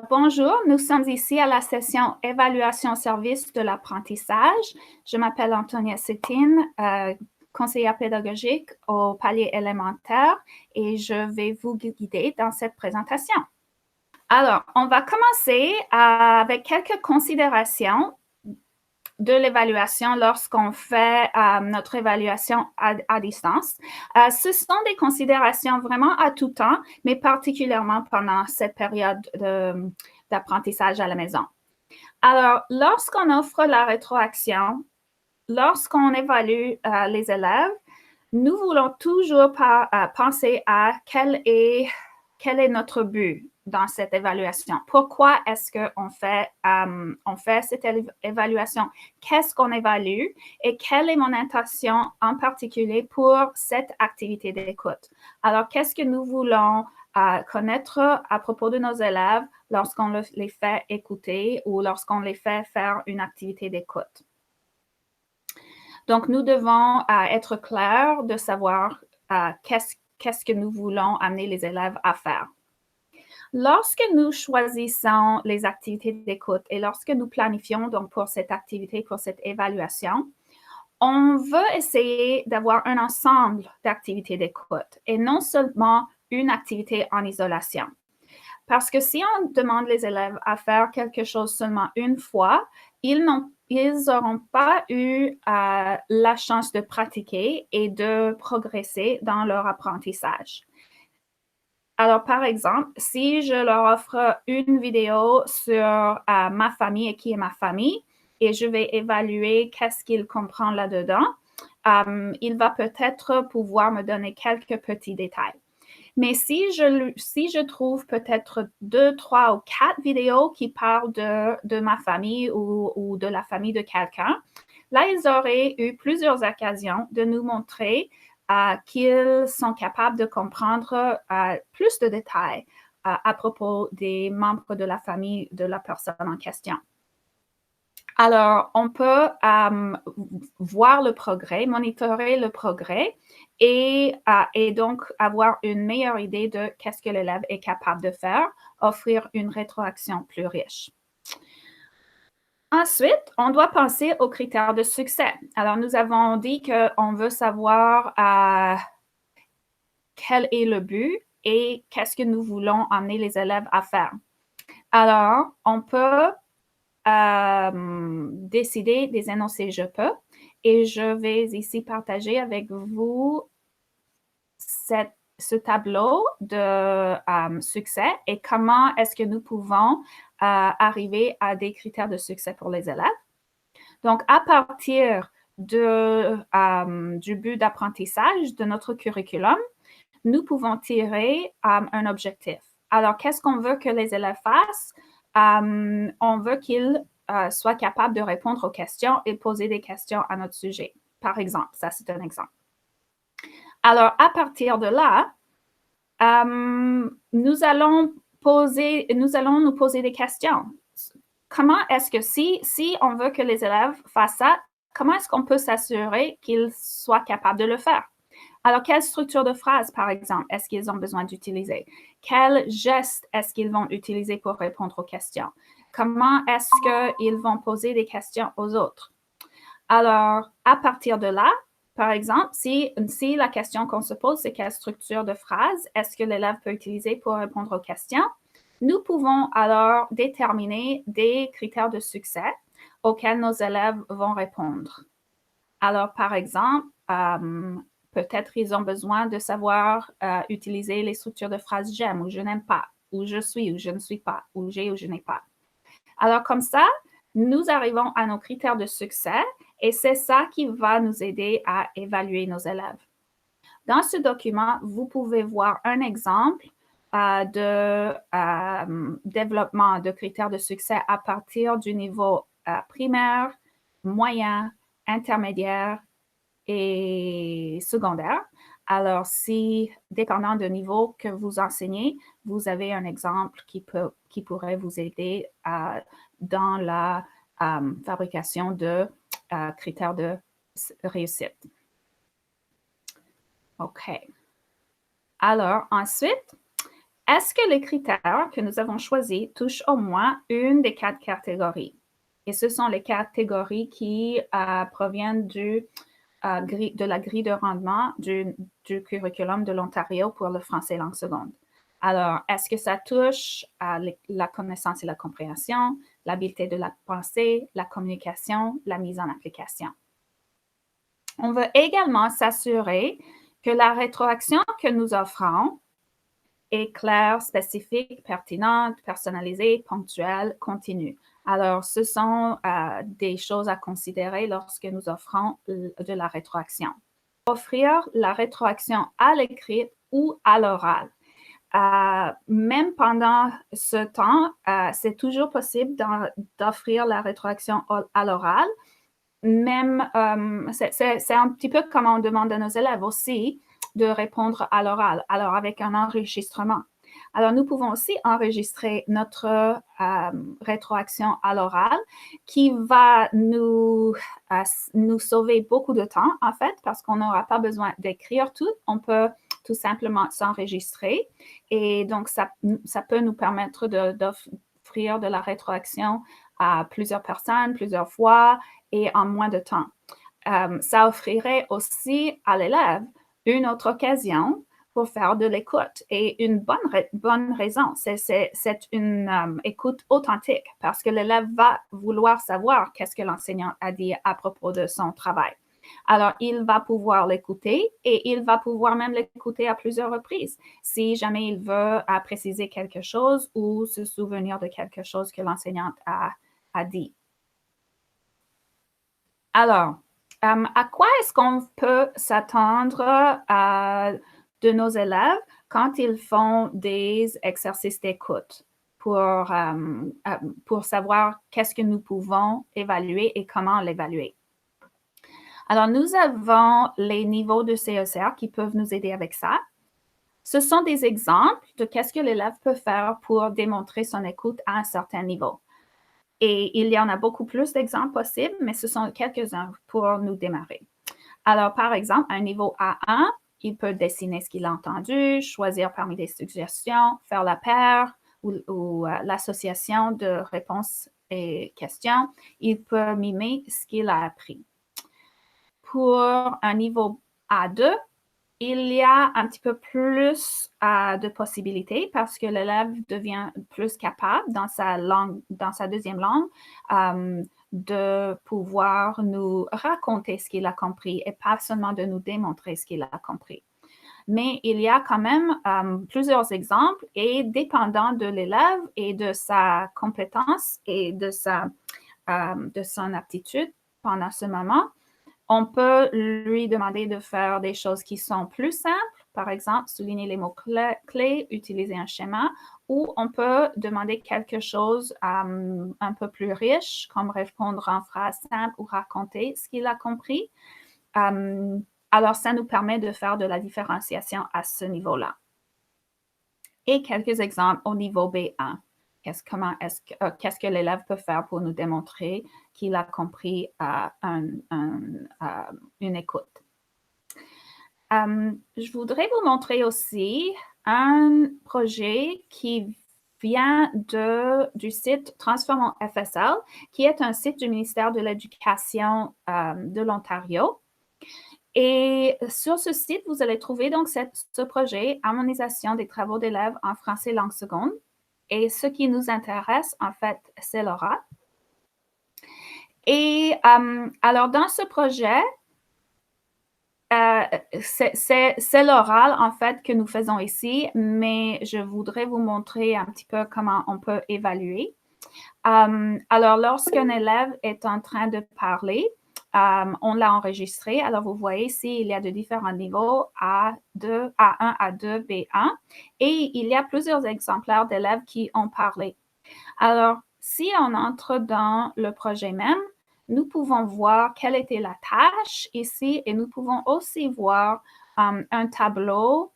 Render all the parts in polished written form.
Bonjour, nous sommes ici à la session Évaluation service de l'apprentissage. Je m'appelle Antonia Sétine, conseillère pédagogique au palier élémentaire et je vais vous guider dans cette présentation. Alors, on va commencer avec quelques considérations de l'évaluation lorsqu'on fait notre évaluation à distance. Ce sont des considérations vraiment à tout temps, mais particulièrement pendant cette période d'apprentissage à la maison. Alors, lorsqu'on offre la rétroaction, lorsqu'on évalue les élèves, nous voulons toujours penser à quel est notre but dans cette évaluation. Pourquoi est-ce qu'on fait cette évaluation? Qu'est-ce qu'on évalue? Et quelle est mon intention en particulier pour cette activité d'écoute? Alors, qu'est-ce que nous voulons connaître à propos de nos élèves lorsqu'on les fait écouter ou lorsqu'on les fait faire une activité d'écoute? Donc, nous devons être clairs de savoir qu'est-ce que nous voulons amener les élèves à faire. Lorsque nous choisissons les activités d'écoute et lorsque nous planifions donc pour cette activité, pour cette évaluation, on veut essayer d'avoir un ensemble d'activités d'écoute et non seulement une activité en isolation. Parce que si on demande les élèves à faire quelque chose seulement une fois, ils n'auront pas eu la chance de pratiquer et de progresser dans leur apprentissage. Alors, par exemple, si je leur offre une vidéo sur ma famille et qui est ma famille, et je vais évaluer qu'est-ce qu'ils comprennent là-dedans, il va peut-être pouvoir me donner quelques petits détails. Mais si je trouve peut-être 2, 3 ou 4 vidéos qui parlent de ma famille ou de la famille de quelqu'un, là, ils auraient eu plusieurs occasions de nous montrer qu'ils sont capables de comprendre plus de détails à propos des membres de la famille de la personne en question. Alors, on peut voir le progrès, monitorer le progrès et donc avoir une meilleure idée de qu'est-ce que l'élève est capable de faire, offrir une rétroaction plus riche. Ensuite, on doit penser aux critères de succès. Alors, nous avons dit qu'on veut savoir quel est le but et qu'est-ce que nous voulons amener les élèves à faire. Alors, on peut décider des énoncés je peux et je vais ici partager avec vous ce tableau de succès et comment est-ce que nous pouvons arriver à des critères de succès pour les élèves. Donc, à partir du but d'apprentissage de notre curriculum, nous pouvons tirer un objectif. Alors, qu'est-ce qu'on veut que les élèves fassent? On veut qu'ils soient capables de répondre aux questions et poser des questions à notre sujet. Par exemple, ça c'est un exemple. Alors, à partir de là, nous allons nous poser des questions. Comment est-ce que si on veut que les élèves fassent ça, comment est-ce qu'on peut s'assurer qu'ils soient capables de le faire? Alors, quelle structure de phrase, par exemple, est-ce qu'ils ont besoin d'utiliser? Quels gestes est-ce qu'ils vont utiliser pour répondre aux questions? Comment est-ce qu'ils vont poser des questions aux autres? Alors, à partir de là, par exemple, si la question qu'on se pose, c'est quelle structure de phrase est-ce que l'élève peut utiliser pour répondre aux questions? Nous pouvons alors déterminer des critères de succès auxquels nos élèves vont répondre. Alors, par exemple, peut-être ils ont besoin de savoir utiliser les structures de phrases j'aime ou je n'aime pas, ou je suis ou je ne suis pas, ou j'ai ou je n'ai pas. Alors, comme ça, nous arrivons à nos critères de succès et c'est ça qui va nous aider à évaluer nos élèves. Dans ce document, vous pouvez voir un exemple de développement de critères de succès à partir du niveau primaire, moyen, intermédiaire et secondaire. Alors, si, dépendant du niveau que vous enseignez, vous avez un exemple qui pourrait vous aider dans la fabrication de critères de réussite. OK. Alors, ensuite, Est-ce que les critères que nous avons choisis touchent au moins une des 4 catégories? Et ce sont les catégories qui proviennent de la grille de rendement du curriculum de l'Ontario pour le français langue seconde. Alors, est-ce que ça touche à la connaissance et la compréhension, l'habileté de la pensée, la communication, la mise en application? On veut également s'assurer que la rétroaction que nous offrons est claire, spécifique, pertinente, personnalisée, ponctuelle, continue. Alors, ce sont des choses à considérer lorsque nous offrons de la rétroaction. Offrir la rétroaction à l'écrit ou à l'oral. Même pendant ce temps, c'est toujours possible d'offrir la rétroaction à l'oral. Même, c'est un petit peu comme on demande à nos élèves aussi de répondre à l'oral, alors avec un enregistrement. Alors, nous pouvons aussi enregistrer notre rétroaction à l'oral qui va nous sauver beaucoup de temps, en fait, parce qu'on n'aura pas besoin d'écrire tout. On peut tout simplement s'enregistrer. Et donc, ça peut nous permettre d'offrir de la rétroaction à plusieurs personnes, plusieurs fois et en moins de temps. Ça offrirait aussi à l'élève une autre occasion pour faire de l'écoute et une bonne raison. C'est une écoute authentique parce que l'élève va vouloir savoir qu'est-ce que l'enseignant a dit à propos de son travail. Alors, il va pouvoir l'écouter et il va pouvoir même l'écouter à plusieurs reprises si jamais il veut préciser quelque chose ou se souvenir de quelque chose que l'enseignante a dit. Alors, à quoi est-ce qu'on peut s'attendre de nos élèves quand ils font des exercices d'écoute pour savoir qu'est-ce que nous pouvons évaluer et comment l'évaluer? Alors, nous avons les niveaux de CECR qui peuvent nous aider avec ça. Ce sont des exemples de qu'est-ce que l'élève peut faire pour démontrer son écoute à un certain niveau. Et il y en a beaucoup plus d'exemples possibles, mais ce sont quelques-uns pour nous démarrer. Alors, par exemple, à un niveau A1, il peut dessiner ce qu'il a entendu, choisir parmi des suggestions, faire la paire ou l'association de réponses et questions. Il peut mimer ce qu'il a appris. Pour un niveau A2, il y a un petit peu plus de possibilités parce que l'élève devient plus capable dans sa deuxième langue, de pouvoir nous raconter ce qu'il a compris et pas seulement de nous démontrer ce qu'il a compris. Mais il y a quand même plusieurs exemples et dépendant de l'élève et de sa compétence et de son aptitude pendant ce moment, on peut lui demander de faire des choses qui sont plus simples, par exemple, souligner les mots-clés, utiliser un schéma, ou on peut demander quelque chose un peu plus riche, comme répondre en phrase simple ou raconter ce qu'il a compris. Alors, ça nous permet de faire de la différenciation à ce niveau-là. Et quelques exemples au niveau B1. Qu'est-ce que l'élève peut faire pour nous démontrer qu'il a compris une écoute? Je voudrais vous montrer aussi un projet qui vient du site Transformons FSL, qui est un site du ministère de l'Éducation de l'Ontario. Et sur ce site, vous allez trouver donc ce projet Harmonisation des travaux d'élèves en français langue seconde. Et ce qui nous intéresse, en fait, c'est l'oral. Et alors, dans ce projet, c'est l'oral, en fait, que nous faisons ici, mais je voudrais vous montrer un petit peu comment on peut évaluer. Alors, lorsqu'un élève est en train de parler, on l'a enregistré. Alors, vous voyez ici, il y a de différents niveaux, A2, A1, A2, B1. Et il y a plusieurs exemplaires d'élèves qui ont parlé. Alors, si on entre dans le projet même, nous pouvons voir quelle était la tâche ici et nous pouvons aussi voir un tableau,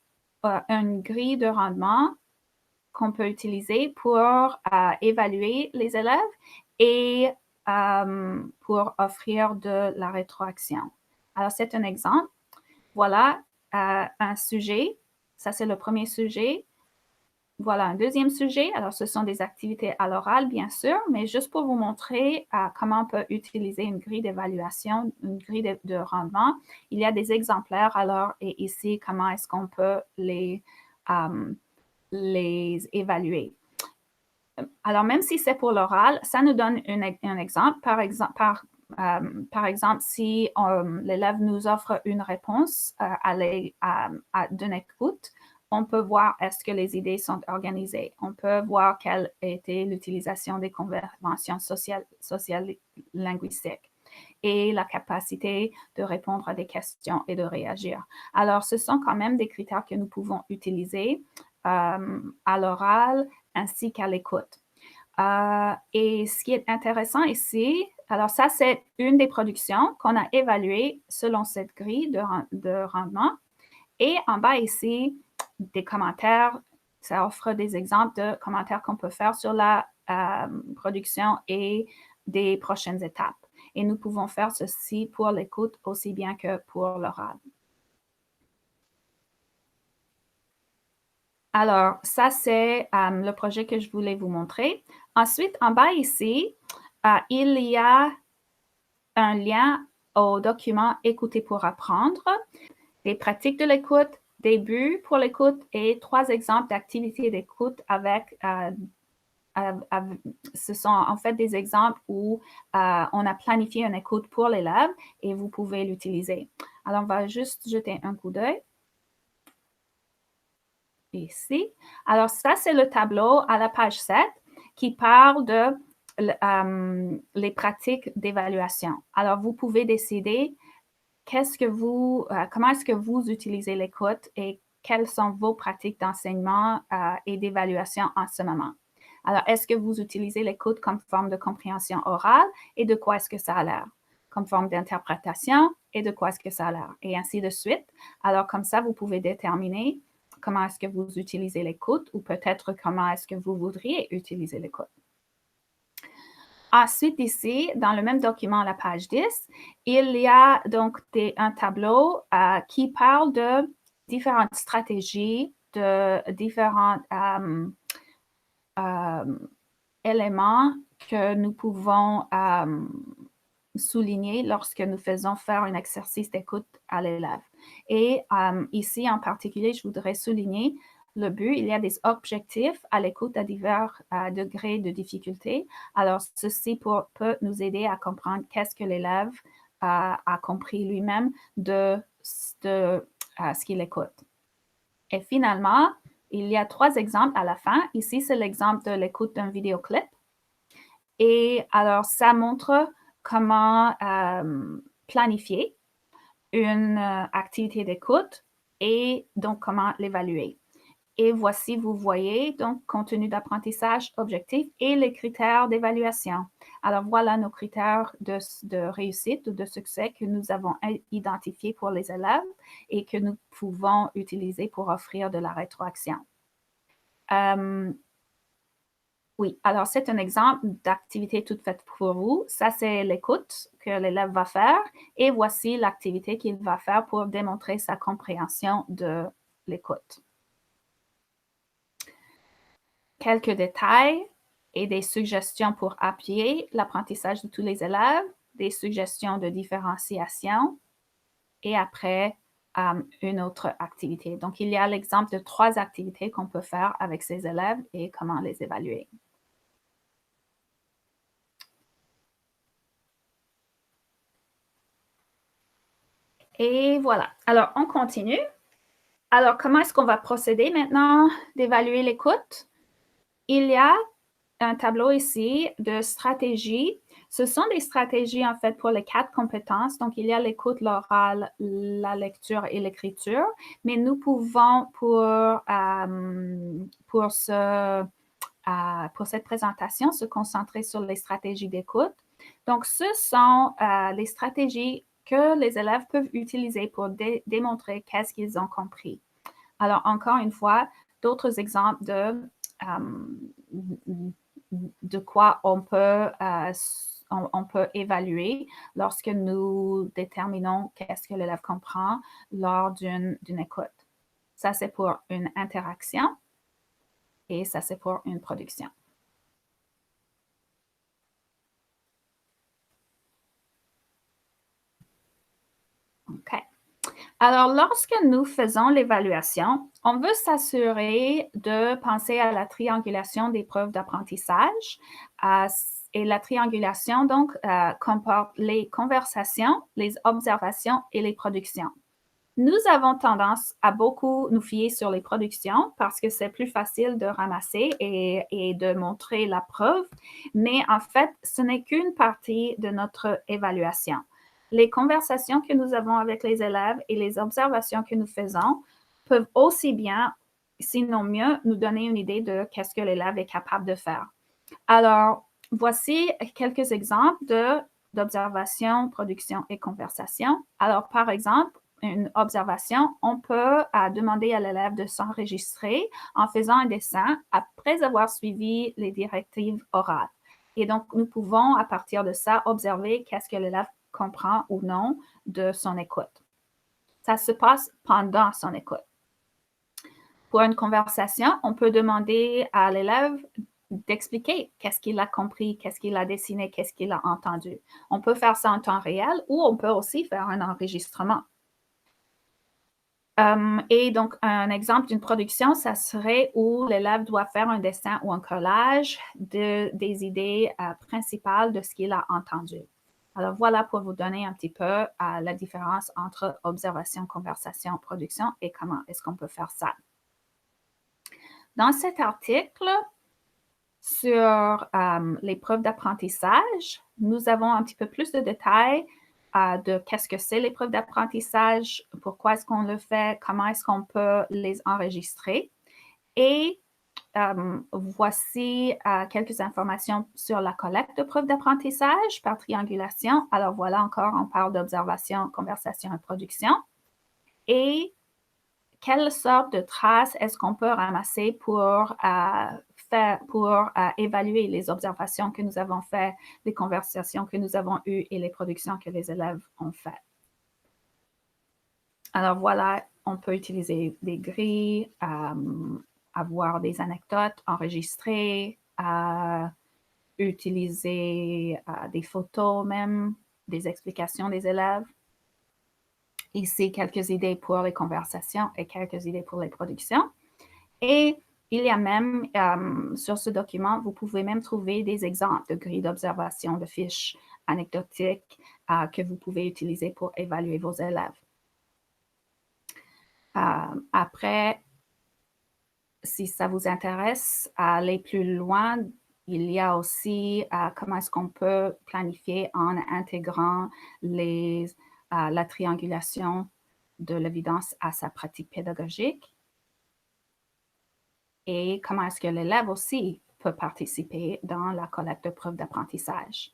une grille de rendement qu'on peut utiliser pour évaluer les élèves et pour offrir de la rétroaction. Alors, c'est un exemple. Voilà un sujet. Ça, c'est le premier sujet. voilà un deuxième sujet. Alors, ce sont des activités à l'oral, bien sûr, mais juste pour vous montrer comment on peut utiliser une grille d'évaluation, une grille de rendement. Il y a des exemplaires, alors, et ici, comment est-ce qu'on peut les évaluer. Alors, même si c'est pour l'oral, ça nous donne un exemple. Par exemple, si l'élève nous offre une réponse d'une écoute, on peut voir est-ce que les idées sont organisées. On peut voir quelle était l'utilisation des conventions sociales linguistiques et la capacité de répondre à des questions et de réagir. Alors, ce sont quand même des critères que nous pouvons utiliser à l'oral ainsi qu'à l'écoute. Et ce qui est intéressant ici, alors ça, c'est une des productions qu'on a évaluées selon cette grille de rendement. Et en bas ici, des commentaires, ça offre des exemples de commentaires qu'on peut faire sur la production et des prochaines étapes. Et nous pouvons faire ceci pour l'écoute aussi bien que pour l'oral. Alors, ça, c'est le projet que je voulais vous montrer. Ensuite, en bas ici, il y a un lien au document Écouter pour apprendre, des pratiques de l'écoute, des buts pour l'écoute et 3 exemples d'activités d'écoute avec ce sont en fait des exemples où on a planifié une écoute pour l'élève et vous pouvez l'utiliser. Alors, on va juste jeter un coup d'œil. Ici. Alors, ça, c'est le tableau à la page 7 qui parle de les pratiques d'évaluation. Alors, vous pouvez décider comment est-ce que vous utilisez l'écoute et quelles sont vos pratiques d'enseignement et d'évaluation en ce moment. Alors, est-ce que vous utilisez l'écoute comme forme de compréhension orale et de quoi est-ce que ça a l'air? Comme forme d'interprétation et de quoi est-ce que ça a l'air? Et ainsi de suite. Alors, comme ça, vous pouvez déterminer comment est-ce que vous utilisez l'écoute ou peut-être comment est-ce que vous voudriez utiliser l'écoute. Ensuite, ici, dans le même document à la page 10, il y a donc un tableau qui parle de différentes stratégies, de différents éléments que nous pouvons souligner lorsque nous faisons faire un exercice d'écoute à l'élève. Et ici, en particulier, je voudrais souligner le but. Il y a des objectifs à l'écoute à divers degrés de difficulté. Alors, ceci peut nous aider à comprendre qu'est-ce que l'élève a compris lui-même de ce qu'il écoute. Et finalement, il y a 3 exemples à la fin. Ici, c'est l'exemple de l'écoute d'un vidéoclip. Et alors, ça montre comment planifier une activité d'écoute et donc comment l'évaluer. Et voici, vous voyez, donc, contenu d'apprentissage, objectif et les critères d'évaluation. Alors, voilà nos critères de réussite ou de succès que nous avons identifiés pour les élèves et que nous pouvons utiliser pour offrir de la rétroaction. Oui, alors c'est un exemple d'activité toute faite pour vous. Ça, c'est l'écoute que l'élève va faire et voici l'activité qu'il va faire pour démontrer sa compréhension de l'écoute. Quelques détails et des suggestions pour appuyer l'apprentissage de tous les élèves, des suggestions de différenciation et après une autre activité. Donc, il y a l'exemple de 3 activités qu'on peut faire avec ces élèves et comment les évaluer. Et voilà. Alors, on continue. Alors, comment est-ce qu'on va procéder maintenant d'évaluer l'écoute? Il y a un tableau ici de stratégies. Ce sont des stratégies, en fait, pour les 4 compétences. Donc, il y a l'écoute, l'oral, la lecture et l'écriture. Mais nous pouvons, pour cette présentation, se concentrer sur les stratégies d'écoute. Donc, ce sont les stratégies que les élèves peuvent utiliser pour démontrer qu'est-ce qu'ils ont compris. Alors, encore une fois, d'autres exemples de quoi on peut évaluer lorsque nous déterminons qu'est-ce que l'élève comprend lors d'une écoute. Ça, c'est pour une interaction. Et ça, c'est pour une production. OK. Alors, lorsque nous faisons l'évaluation, on veut s'assurer de penser à la triangulation des preuves d'apprentissage. Et la triangulation, donc, comporte les conversations, les observations et les productions. Nous avons tendance à beaucoup nous fier sur les productions parce que c'est plus facile de ramasser et de montrer la preuve, mais en fait, ce n'est qu'une partie de notre évaluation. Les conversations que nous avons avec les élèves et les observations que nous faisons peuvent aussi bien, sinon mieux, nous donner une idée de qu'est-ce que l'élève est capable de faire. Alors, voici quelques exemples d'observation, production et conversation. Alors, par exemple, une observation, on peut demander à l'élève de s'enregistrer en faisant un dessin après avoir suivi les directives orales. Et donc, nous pouvons, à partir de ça, observer qu'est-ce que l'élève comprend ou non de son écoute. Ça se passe pendant son écoute. Pour une conversation, on peut demander à l'élève d'expliquer qu'est-ce qu'il a compris, qu'est-ce qu'il a dessiné, qu'est-ce qu'il a entendu. On peut faire ça en temps réel ou on peut aussi faire un enregistrement. Et donc, un exemple d'une production, ça serait où l'élève doit faire un dessin ou un collage des idées principales de ce qu'il a entendu. Alors, voilà pour vous donner un petit peu la différence entre observation, conversation, production et comment est-ce qu'on peut faire ça. Dans cet article sur les preuves d'apprentissage, nous avons un petit peu plus de détails de qu'est-ce que c'est les preuves d'apprentissage, pourquoi est-ce qu'on le fait, comment est-ce qu'on peut les enregistrer. Et voici quelques informations sur la collecte de preuves d'apprentissage par triangulation. Alors voilà encore, on parle d'observation, conversation et production. Et quelle sorte de traces est-ce qu'on peut ramasser pour évaluer les observations que nous avons faites, les conversations que nous avon eues et les productions que les élèves ont faites. Alors voilà, on peut utiliser des grilles, avoir des anecdotes enregistrées, utiliser des photos même, des explications des élèves. Ici, quelques idées pour les conversations et quelques idées pour les productions. Et il y a même, sur ce document, vous pouvez même trouver des exemples de grilles d'observation, de fiches anecdotiques que vous pouvez utiliser pour évaluer vos élèves. Après, si ça vous intéresse, aller plus loin, il y a aussi comment est-ce qu'on peut planifier en intégrant la triangulation de l'évidence à sa pratique pédagogique. Et comment est-ce que l'élève aussi peut participer dans la collecte de preuves d'apprentissage.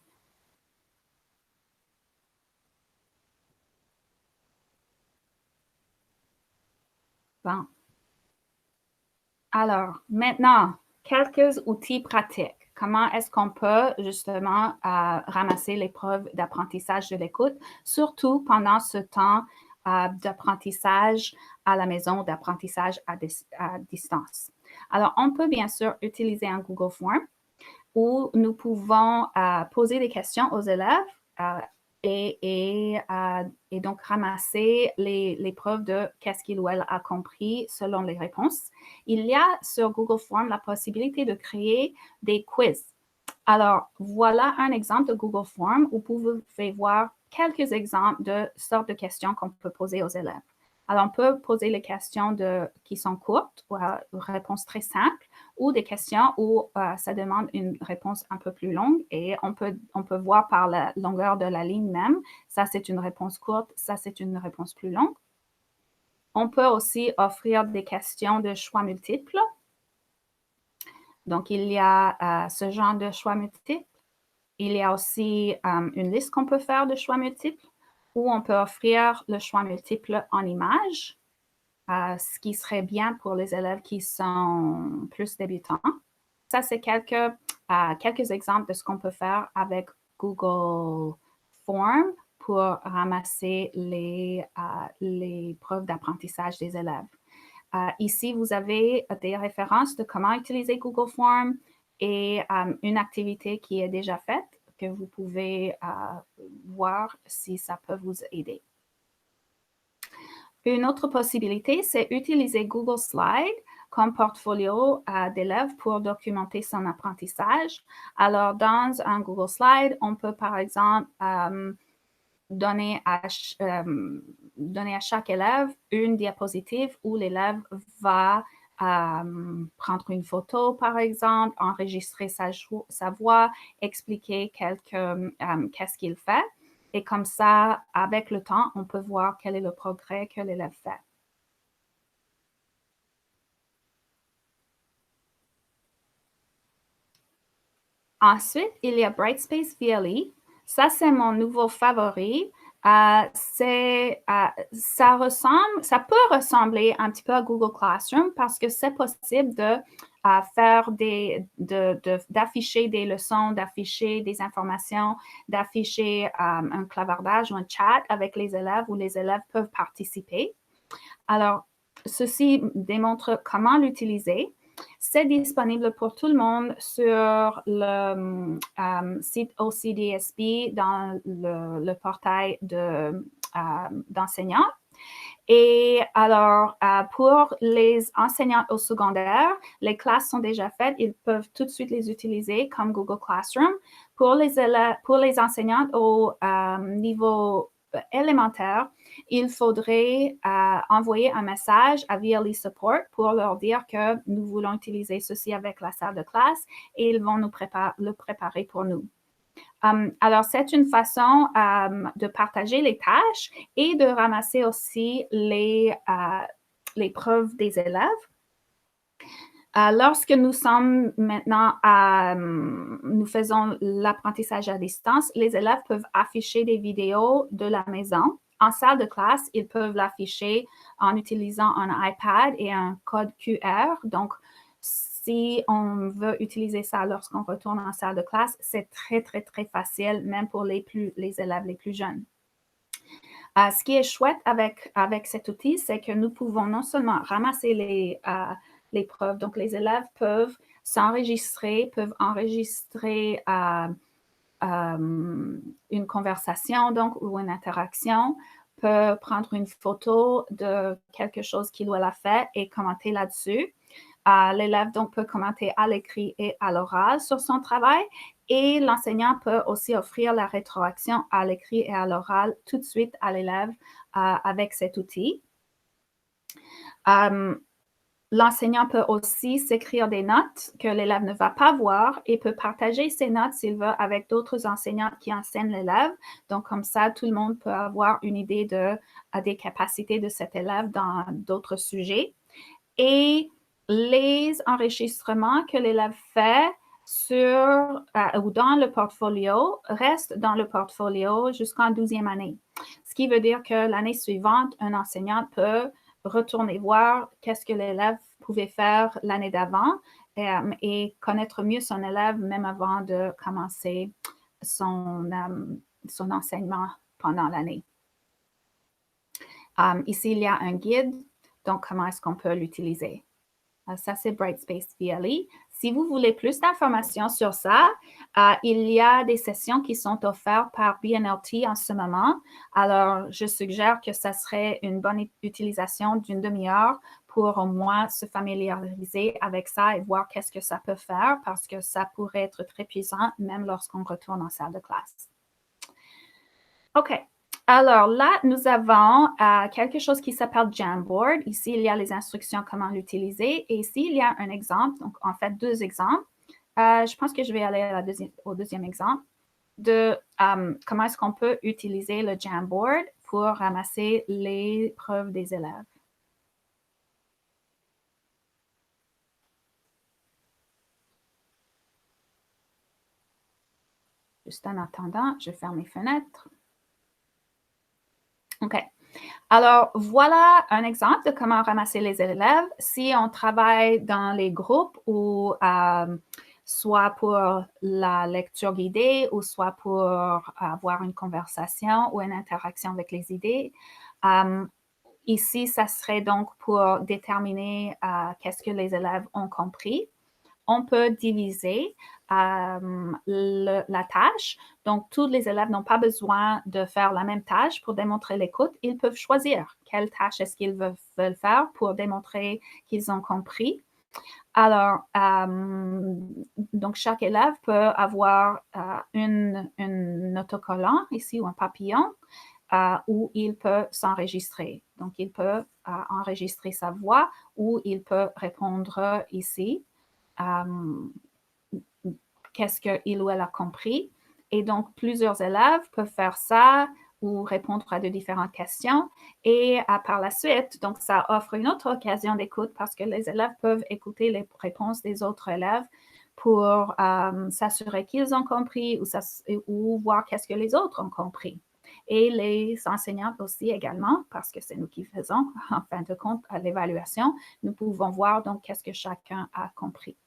Bon. Alors, maintenant, quelques outils pratiques. Comment est-ce qu'on peut justement ramasser les preuves d'apprentissage de l'écoute, surtout pendant ce temps d'apprentissage à la maison, d'apprentissage à distance. Alors, on peut bien sûr utiliser un Google Form où nous pouvons poser des questions aux élèves et donc ramasser les preuves de qu'est-ce qu'il ou elle a compris selon les réponses. Il y a sur Google Form la possibilité de créer des quiz. Alors, voilà un exemple de Google Form où vous pouvez voir quelques exemples de sortes de questions qu'on peut poser aux élèves. Alors, on peut poser les questions qui sont courtes ou réponses très simples ou des questions où ça demande une réponse un peu plus longue et on peut voir par la longueur de la ligne même, ça c'est une réponse courte, ça c'est une réponse plus longue. On peut aussi offrir des questions de choix multiples. Donc, il y a ce genre de choix multiples. Il y a aussi une liste qu'on peut faire de choix multiples où on peut offrir le choix multiple en images, ce qui serait bien pour les élèves qui sont plus débutants. Ça, c'est quelques exemples de ce qu'on peut faire avec Google Form pour ramasser les preuves d'apprentissage des élèves. Ici, vous avez des références de comment utiliser Google Forms et une activité qui est déjà faite que vous pouvez voir si ça peut vous aider. Une autre possibilité, c'est utiliser Google Slides comme portfolio d'élèves pour documenter son apprentissage. Alors, dans un Google Slide, on peut par exemple donner à chaque élève une diapositive où l'élève va prendre une photo, par exemple, enregistrer sa voix, expliquer qu'est-ce qu'il fait. Et comme ça, avec le temps, on peut voir quel est le progrès que l'élève fait. Ensuite, il y a Brightspace VLE. Ça, c'est mon nouveau favori. Ça peut ressembler un petit peu à Google Classroom parce que c'est possible de faire d'afficher des leçons, d'afficher des informations, d'afficher un clavardage ou un chat avec les élèves où les élèves peuvent participer. Alors, ceci démontre comment l'utiliser. C'est disponible pour tout le monde sur le site OCDSB dans le portail d'enseignants. Et alors, pour les enseignants au secondaire, les classes sont déjà faites. Ils peuvent tout de suite les utiliser comme Google Classroom. Pour les enseignants au niveau élémentaire, il faudrait envoyer un message à VLE Support pour leur dire que nous voulons utiliser ceci avec la salle de classe et ils vont le préparer pour nous. Alors, c'est une façon de partager les tâches et de ramasser aussi les preuves des élèves. Lorsque nous sommes maintenant nous faisons l'apprentissage à distance, les élèves peuvent afficher des vidéos de la maison. En salle de classe, ils peuvent l'afficher en utilisant un iPad et un code QR. Donc, si on veut utiliser ça lorsqu'on retourne en salle de classe, c'est très, très, très facile, même pour les élèves les plus jeunes. Ce qui est chouette avec cet outil, c'est que nous pouvons non seulement ramasser les preuves, donc les élèves peuvent s'enregistrer, peuvent enregistrer une conversation donc, ou une interaction, peut prendre une photo de quelque chose qu'il ou elle a fait et commenter là-dessus. L'élève donc peut commenter à l'écrit et à l'oral sur son travail et l'enseignant peut aussi offrir la rétroaction à l'écrit et à l'oral tout de suite à l'élève avec cet outil. L'enseignant peut aussi s'écrire des notes que l'élève ne va pas voir et peut partager ces notes s'il veut avec d'autres enseignants qui enseignent l'élève. Donc, comme ça, tout le monde peut avoir une idée des capacités de cet élève dans d'autres sujets. Et les enregistrements que l'élève fait ou dans le portfolio restent dans le portfolio jusqu'en 12e année. Ce qui veut dire que l'année suivante, un enseignant peut retourner voir qu'est-ce que l'élève pouvait faire l'année d'avant et connaître mieux son élève même avant de commencer son enseignement pendant l'année. Ici, il y a un guide. Donc, comment est-ce qu'on peut l'utiliser? Ça, c'est Brightspace VLE. Si vous voulez plus d'informations sur ça, il y a des sessions qui sont offertes par BNLT en ce moment. Alors, je suggère que ça serait une bonne utilisation d'une demi-heure pour au moins se familiariser avec ça et voir qu'est-ce que ça peut faire parce que ça pourrait être très puissant même lorsqu'on retourne en salle de classe. OK. Alors là, nous avons quelque chose qui s'appelle Jamboard. Ici, il y a les instructions comment l'utiliser. Et ici, il y a un exemple, donc en fait, deux exemples. Je pense que je vais aller au deuxième exemple de comment est-ce qu'on peut utiliser le Jamboard pour ramasser les preuves des élèves. Juste en attendant, je ferme mes fenêtres. OK. Alors, voilà un exemple de comment ramasser les élèves. Si on travaille dans les groupes ou soit pour la lecture guidée ou soit pour avoir une conversation ou une interaction avec les idées, Ici, ça serait donc pour déterminer qu'est-ce que les élèves ont compris. On peut diviser la tâche. Donc, tous les élèves n'ont pas besoin de faire la même tâche pour démontrer l'écoute. Ils peuvent choisir quelle tâche est-ce qu'ils veulent faire pour démontrer qu'ils ont compris. Alors, donc chaque élève peut avoir un autocollant ici ou un papillon où il peut s'enregistrer. Donc, il peut enregistrer sa voix ou il peut répondre ici qu'est-ce qu'il ou elle a compris. Et donc, plusieurs élèves peuvent faire ça ou répondre à de différentes questions. Et par la suite, donc, ça offre une autre occasion d'écoute parce que les élèves peuvent écouter les réponses des autres élèves pour s'assurer qu'ils ont compris ou voir qu'est-ce que les autres ont compris. Et les enseignants aussi également, parce que c'est nous qui faisons, en fin de compte, à l'évaluation, nous pouvons voir donc qu'est-ce que chacun a compris.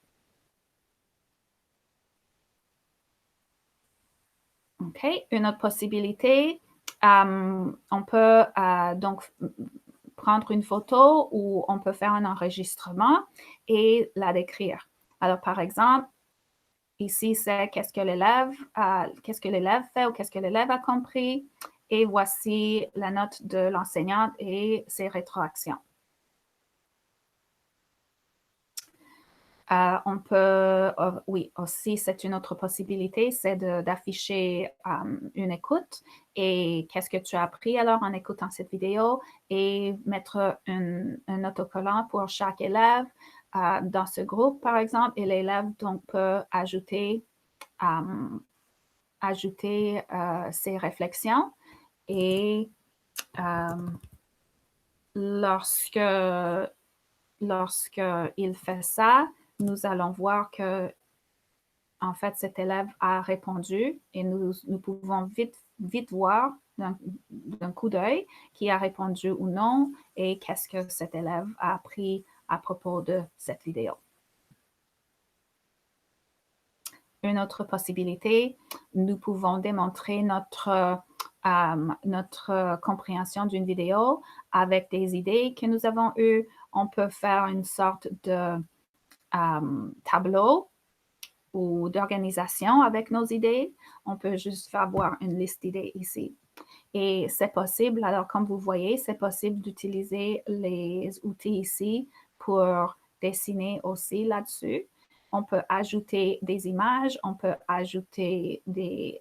OK. Une autre possibilité, on peut donc prendre une photo ou on peut faire un enregistrement et la décrire. Alors, par exemple, ici, c'est qu'est-ce que l'élève fait ou qu'est-ce que l'élève a compris. Et voici la note de l'enseignante et ses rétroactions. On peut, oui, aussi, c'est une autre possibilité, c'est d'afficher une écoute et qu'est-ce que tu as appris alors en écoutant cette vidéo et mettre un autocollant pour chaque élève dans ce groupe, par exemple, et l'élève donc peut ajouter ses réflexions et lorsqu'il fait ça, nous allons voir que, en fait, cet élève a répondu et nous pouvons vite voir d'un coup d'œil qui a répondu ou non et qu'est-ce que cet élève a appris à propos de cette vidéo. Une autre possibilité, nous pouvons démontrer notre compréhension d'une vidéo avec des idées que nous avons eues. On peut faire une sorte de tableau ou d'organisation avec nos idées. On peut juste faire voir une liste d'idées ici. Et c'est possible, alors comme vous voyez, c'est possible d'utiliser les outils ici pour dessiner aussi là-dessus. On peut ajouter des images, on peut ajouter des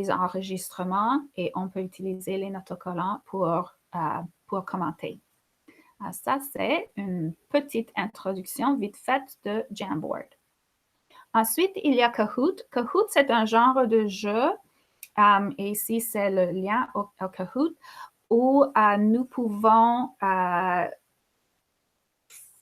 enregistrements et on peut utiliser les autocollants pour commenter. Ça, c'est une petite introduction vite faite de Jamboard. Ensuite, il y a Kahoot. Kahoot, c'est un genre de jeu, et ici, c'est le lien au Kahoot, où nous pouvons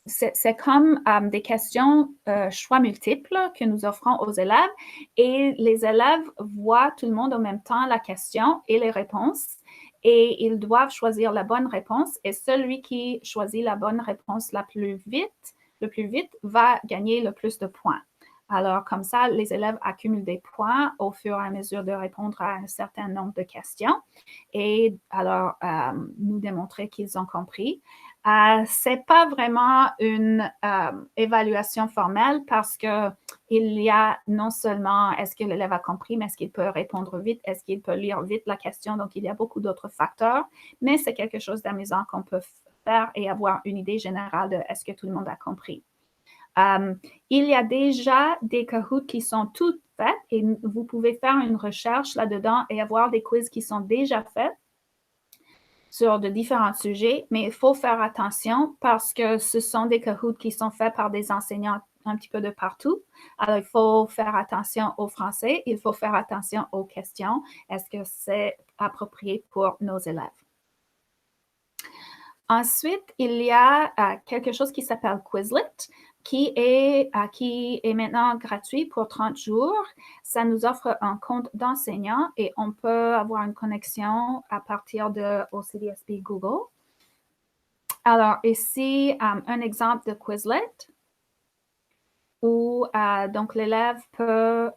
c'est comme des questions choix multiples que nous offrons aux élèves et les élèves voient tout le monde en même temps la question et les réponses et ils doivent choisir la bonne réponse et celui qui choisit la bonne réponse le plus vite va gagner le plus de points. Alors, comme ça, les élèves accumulent des points au fur et à mesure de répondre à un certain nombre de questions et alors nous démontrer qu'ils ont compris. C'est pas vraiment une évaluation formelle parce que il y a non seulement est-ce que l'élève a compris, mais est-ce qu'il peut répondre vite, est-ce qu'il peut lire vite la question. Donc, il y a beaucoup d'autres facteurs, mais c'est quelque chose d'amusant qu'on peut faire et avoir une idée générale de est-ce que tout le monde a compris. Il y a déjà des Kahoot qui sont toutes faites et vous pouvez faire une recherche là-dedans et avoir des quiz qui sont déjà faits sur de différents sujets, mais il faut faire attention parce que ce sont des Kahoot qui sont faits par des enseignants un petit peu de partout. Alors, il faut faire attention au français, il faut faire attention aux questions. Est-ce que c'est approprié pour nos élèves? Ensuite, il y a quelque chose qui s'appelle Quizlet, qui est maintenant gratuit pour 30 jours. Ça nous offre un compte d'enseignant et on peut avoir une connexion à partir de OCDSB Google. Alors, ici, un exemple de Quizlet où donc l'élève peut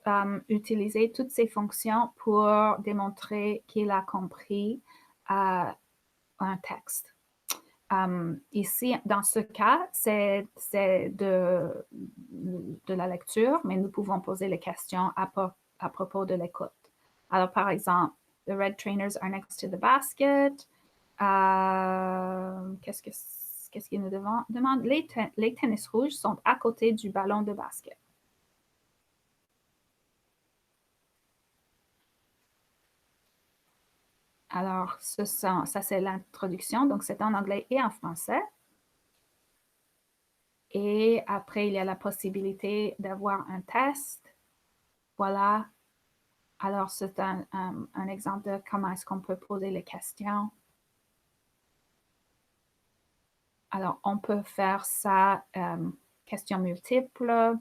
utiliser toutes ces fonctions pour démontrer qu'il a compris un texte. Ici, dans ce cas, c'est de la lecture, mais nous pouvons poser les questions à propos de l'écoute. Alors, par exemple, the red trainers are next to the basket. Qu'est-ce qu'il nous demande? Les tennis rouges sont à côté du ballon de basket. Alors, ça c'est l'introduction, donc c'est en anglais et en français. Et après, il y a la possibilité d'avoir un test. Voilà. Alors, c'est un exemple de comment est-ce qu'on peut poser les questions. Alors, on peut faire ça, questions multiples,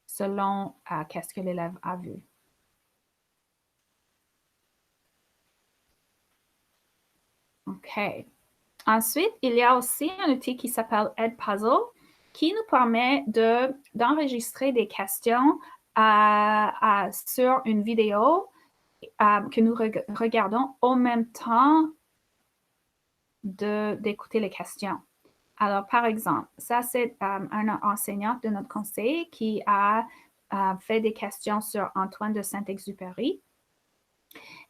selon qu'est-ce que l'élève a vu. OK. Ensuite, il y a aussi un outil qui s'appelle Edpuzzle qui nous permet d'enregistrer des questions sur une vidéo que nous regardons au même temps d'écouter les questions. Alors, par exemple, ça, c'est un enseignant de notre conseil qui a fait des questions sur Antoine de Saint-Exupéry.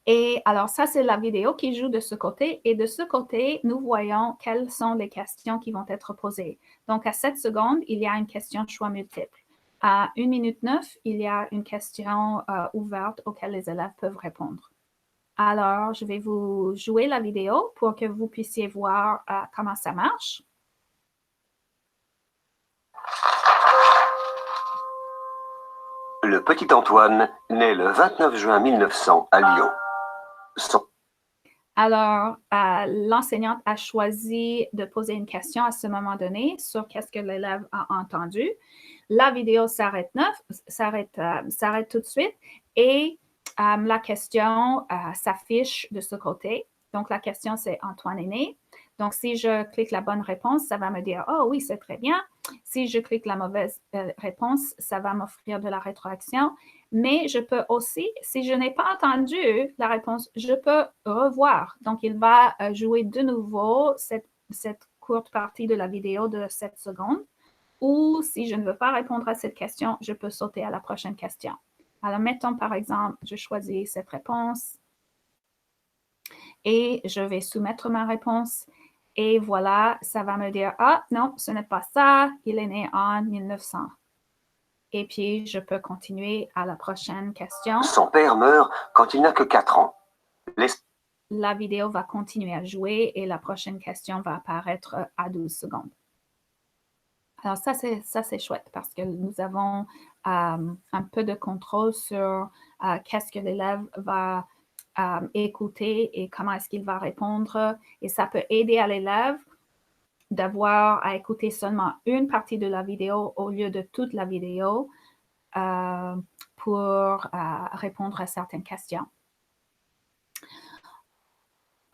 Et alors, ça, c'est la vidéo qui joue de ce côté. Et de ce côté, nous voyons quelles sont les questions qui vont être posées. Donc, à 7 secondes, il y a une question choix multiple. À 1 minute 9, il y a une question ouverte auquel les élèves peuvent répondre. Alors, je vais vous jouer la vidéo pour que vous puissiez voir comment ça marche. Le petit Antoine naît le 29 juin 1900 à Lyon. Alors, l'enseignante a choisi de poser une question à ce moment donné sur qu'est-ce que l'élève a entendu. La vidéo s'arrête tout de suite et la question s'affiche de ce côté. Donc, la question, c'est Antoine est né. Donc, si je clique la bonne réponse, ça va me dire « Oh oui, c'est très bien ». Si je clique la mauvaise réponse, ça va m'offrir de la rétroaction. Mais je peux aussi, si je n'ai pas entendu la réponse, je peux revoir. Donc, il va jouer de nouveau cette courte partie de la vidéo de 7 secondes. Ou si je ne veux pas répondre à cette question, je peux sauter à la prochaine question. Alors, mettons par exemple, je choisis cette réponse et je vais soumettre ma réponse. Et voilà, ça va me dire, ah non, ce n'est pas ça, il est né en 1900. Et puis, je peux continuer à la prochaine question. Son père meurt quand il n'a que 4 ans. La vidéo va continuer à jouer et la prochaine question va apparaître à 12 secondes. Alors, ça, c'est chouette parce que nous avons un peu de contrôle sur qu'est-ce que l'élève va écouter et comment est-ce qu'il va répondre. Et ça peut aider à l'élève d'avoir à écouter seulement une partie de la vidéo au lieu de toute la vidéo pour répondre à certaines questions.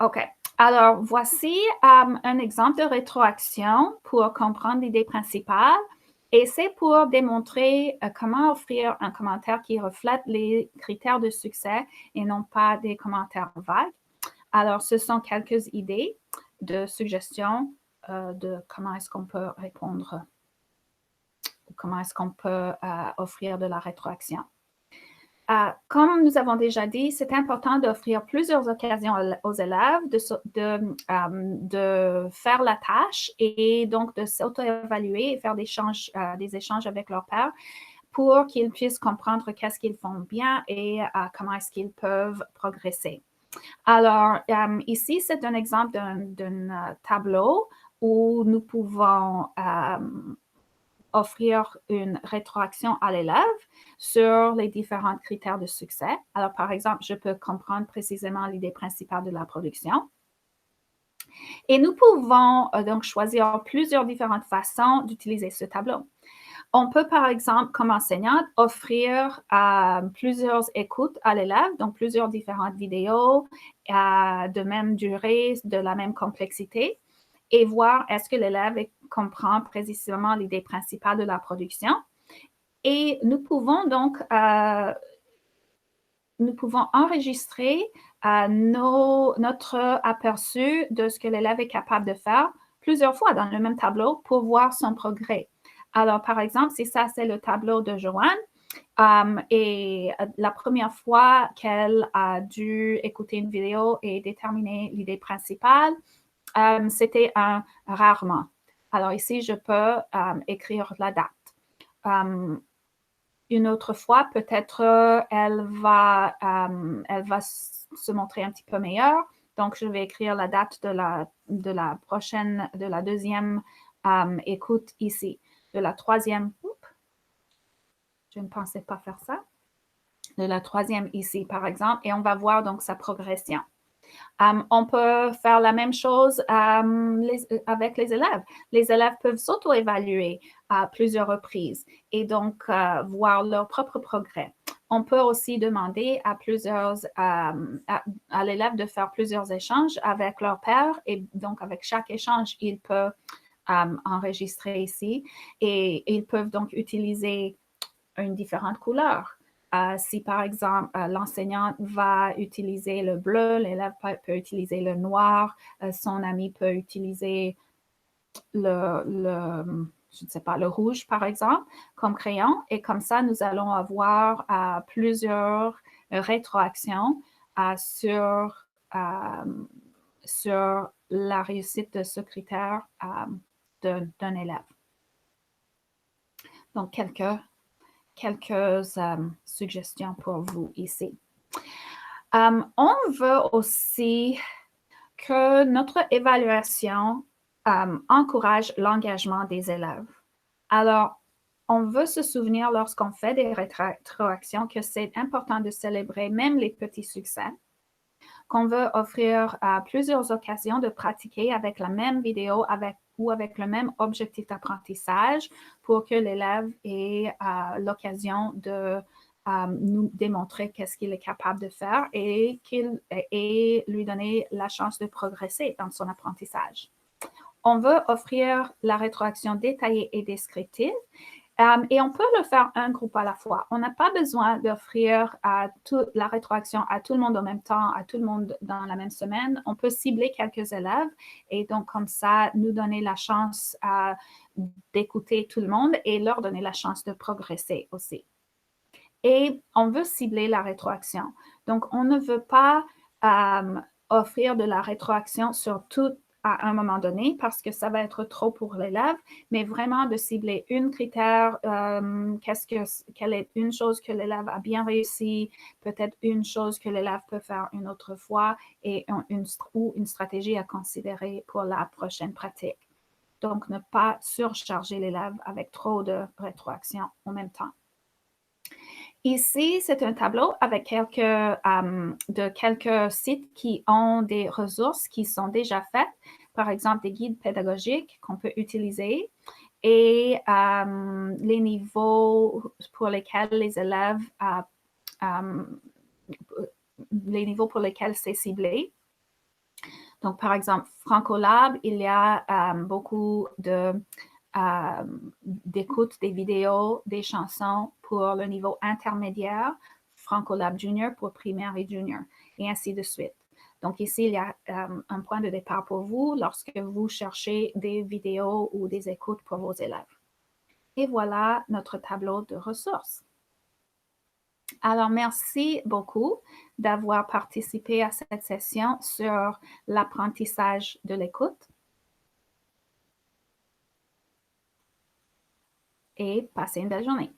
OK. Alors, voici un exemple de rétroaction pour comprendre l'idée principale. Et c'est pour démontrer comment offrir un commentaire qui reflète les critères de succès et non pas des commentaires vagues. Alors, ce sont quelques idées de suggestions de comment est-ce qu'on peut répondre ou comment est-ce qu'on peut offrir de la rétroaction. Comme nous avons déjà dit, c'est important d'offrir plusieurs occasions aux élèves de faire la tâche et donc de s'auto-évaluer et faire des échanges avec leur père pour qu'ils puissent comprendre qu'est-ce qu'ils font bien et comment est-ce qu'ils peuvent progresser. Alors, ici, c'est un exemple d'un tableau où nous pouvons offrir une rétroaction à l'élève sur les différents critères de succès. Alors, par exemple, je peux comprendre précisément l'idée principale de la production. Et nous pouvons donc choisir plusieurs différentes façons d'utiliser ce tableau. On peut, par exemple, comme enseignante, offrir plusieurs écoutes à l'élève, donc plusieurs différentes vidéos de même durée, de la même complexité, et voir est-ce que l'élève comprend précisément l'idée principale de la production. Et nous pouvons donc enregistrer notre aperçu de ce que l'élève est capable de faire plusieurs fois dans le même tableau pour voir son progrès. Alors, par exemple, si ça, c'est le tableau de Joanne, et la première fois qu'elle a dû écouter une vidéo et déterminer l'idée principale, c'était un rarement. Alors ici, je peux écrire la date. Une autre fois, peut-être elle va se montrer un petit peu meilleure. Donc, je vais écrire la date de la deuxième écoute ici. De la troisième, je ne pensais pas faire ça. De la troisième ici, par exemple, et on va voir donc sa progression. On peut faire la même chose avec les élèves. Les élèves peuvent s'auto-évaluer à plusieurs reprises et donc voir leur propre progrès. On peut aussi demander à l'élève de faire plusieurs échanges avec leur père et donc avec chaque échange, il peut enregistrer ici et ils peuvent donc utiliser une différente couleur. Si par exemple l'enseignant va utiliser le bleu, l'élève peut utiliser le noir, son ami peut utiliser je ne sais pas, le rouge par exemple comme crayon et comme ça nous allons avoir plusieurs rétroactions sur la réussite de ce critère d'un élève. Donc quelques suggestions pour vous ici. On veut aussi que notre évaluation encourage l'engagement des élèves. Alors, on veut se souvenir lorsqu'on fait des rétroactions que c'est important de célébrer même les petits succès, qu'on veut offrir plusieurs occasions de pratiquer avec la même vidéo ou avec le même objectif d'apprentissage pour que l'élève ait l'occasion de nous démontrer qu'est-ce qu'il est capable de faire et lui donner la chance de progresser dans son apprentissage. On veut offrir la rétroaction détaillée et descriptive. Et on peut le faire un groupe à la fois. On n'a pas besoin d'offrir la rétroaction à tout le monde en même temps, à tout le monde dans la même semaine. On peut cibler quelques élèves et donc comme ça, nous donner la chance d'écouter tout le monde et leur donner la chance de progresser aussi. Et on veut cibler la rétroaction. Donc, on ne veut pas offrir de la rétroaction sur tout à un moment donné parce que ça va être trop pour l'élève, mais vraiment de cibler une critère, quelle est une chose que l'élève a bien réussi, peut-être une chose que l'élève peut faire une autre fois et une stratégie à considérer pour la prochaine pratique. Donc, ne pas surcharger l'élève avec trop de rétroaction en même temps. Ici, c'est un tableau avec quelques sites qui ont des ressources qui sont déjà faites, par exemple des guides pédagogiques qu'on peut utiliser et les niveaux pour lesquels les élèves, les niveaux pour lesquels c'est ciblé. Donc, par exemple, Francolab, il y a beaucoup d'écoute des vidéos, des chansons pour le niveau intermédiaire, Francolab Junior pour primaire et junior, et ainsi de suite. Donc ici, il y a un point de départ pour vous lorsque vous cherchez des vidéos ou des écoutes pour vos élèves. Et voilà notre tableau de ressources. Alors, merci beaucoup d'avoir participé à cette session sur l'apprentissage de l'écoute. Et passez une belle journée.